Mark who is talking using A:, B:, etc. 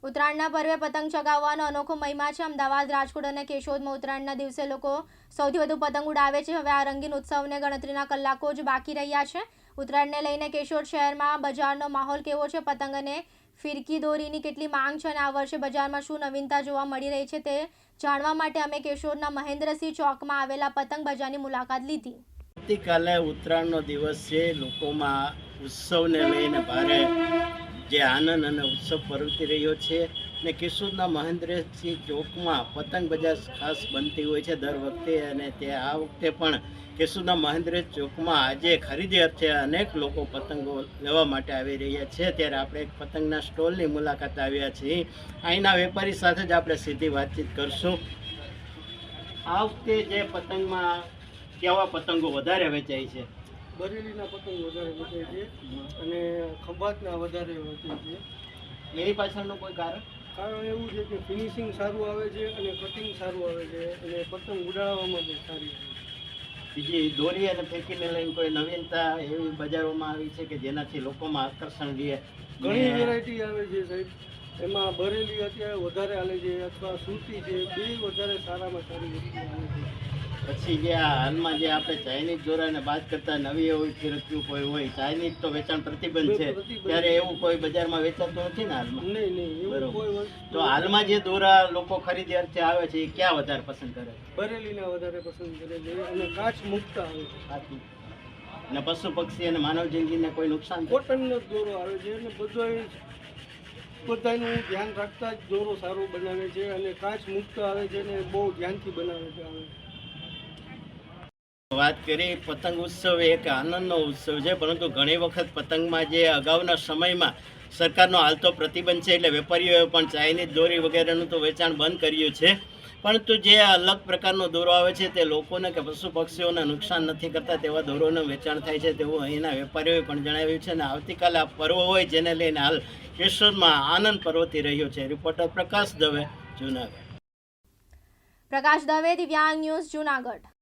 A: ઉત્તરાયણના પર્વે પતંગ ચગાવવાનો અનોખો મહિમા છે। અમદાવાદ, રાજકોટ અને કેશોદમાં ઉત્તરાયણના દિવસે લોકો સૌથી વધુ પતંગ ઉડાવે છે। હવે આ રંગીન ઉત્સવને ગણતરીના કલાકો જ બાકી રહ્યા છે। ઉત્તરાયણને લઈને કેશોદ શહેરમાં બજારનો માહોલ કેવો છે, પતંગ અને ફિરકી દોરીની કેટલી માંગ છે અને આ વર્ષે બજારમાં શું નવીનતા જોવા મળી રહી છે તે જાણવા માટે અમે કેશોદના મહેન્દ્રસિંહ ચોકમાં આવેલા પતંગ બજારની મુલાકાત લીધી।
B: આવતીકાલે ઉત્તરાયણનો દિવસ છે। લોકોમાં ઉત્સવને લઈને ભારે જે આનંદ અને ઉત્સવ પ્રવર્તી રહ્યો છે ને કેશોદના મહેન્દ્રસિંહ ચોકમાં પતંગ બજાર ખાસ બનતી હોય છે દર વખતે, અને તે આ વખતે પણ કેશોદના મહેન્દ્રસિંહ ચોકમાં આજે ખરીદી અર્થે અનેક લોકો પતંગો લેવા માટે આવી રહ્યા છે। ત્યારે આપણે એક પતંગના સ્ટોલની મુલાકાત આવ્યા છીએ। અહીંના વેપારી સાથે જ આપણે સીધી વાતચીત કરશું। આ વખતે જે પતંગમાં કેવા પતંગો વધારે વેચાય છે?
C: બરેલીના પતંગ વધારે વેચાય છે અને ખંભાતના વધારે વેચાય છે।
B: એની પાછળનું કોઈ કારણ?
C: કારણ એવું છે કે ફિનિશિંગ સારું આવે છે અને કટિંગ સારું આવે છે અને પતંગ ઉડાડવામાં પણ સારી આવે છે।
B: બીજી દોરી અને ફેંકીને લઈને કોઈ નવીનતા એવી બજારોમાં આવી છે કે જેનાથી લોકોમાં આકર્ષણ રહે?
C: ઘણી વેરાયટી આવે છે સાહેબ, એમાં બરેલી અત્યારે વધારે હાલે છે અથવા સુરતી છે, બે વધારે સારામાં સારી વસ્તુ આવે છે।
B: પછી જે આ હાલમાં જે આપણે ચાઇનીઝ દોરાને બાદ કરતા નવી એવી ફિરકીઓ કોઈ હોય, ચાઇનીઝ તો વેચાણ પ્રતિબંધ છે, ત્યારે એવું કોઈ બજારમાં વેચાતું નથી ને હાલમાં?
C: નહીં, એવું કોઈ વસ્તુ
B: તો હાલમાં જે દોરા લોકો ખરીદી અર્થે આવે છે એ ક્યાં વધારે પસંદ કરે?
C: બરેલીના વધારે પસંદ કરે છે અને કાચ મુક્ત આવે છે।
B: અને પશુ પક્ષી અને માનવ જિંદગીને કોઈ નુકસાન?
C: કોટનનો દોરો આવે છે અને બધાનું ધ્યાન રાખતા જ દોરો સારો બનાવે છે અને કાચ મુક્ત આવે છે અને બહુ ધ્યાનથી બનાવે છે।
B: વાત કરી, પતંગ ઉત્સવ એક આનંદનો ઉત્સવ છે, પરંતુ ઘણી વખત પતંગમાં જે અગાઉના સમયમાં સરકારનો હાલ તો પ્રતિબંધ છે એટલે વેપારીઓએ પણ ચાઇનીઝ દોરી વગેરેનું તો વેચાણ બંધ કર્યું છે, પરંતુ જે અલગ પ્રકારનો દોરો આવે છે તે લોકોને કે પશુ પક્ષીઓને નુકસાન નથી કરતા તેવા દોરોનું વેચાણ થાય છે તેવું અહીંના વેપારીઓએ પણ જણાવ્યું છે। અને આવતીકાલે આ પર્વ હોય જેને લઈને હાલ કેશોદમાં આનંદ પ્રવર્તી રહ્યો છે। રિપોર્ટર પ્રકાશ દવે, જૂનાગઢ।
A: પ્રકાશ દવે, દિવ્યાંગ ન્યૂઝ, જૂનાગઢ।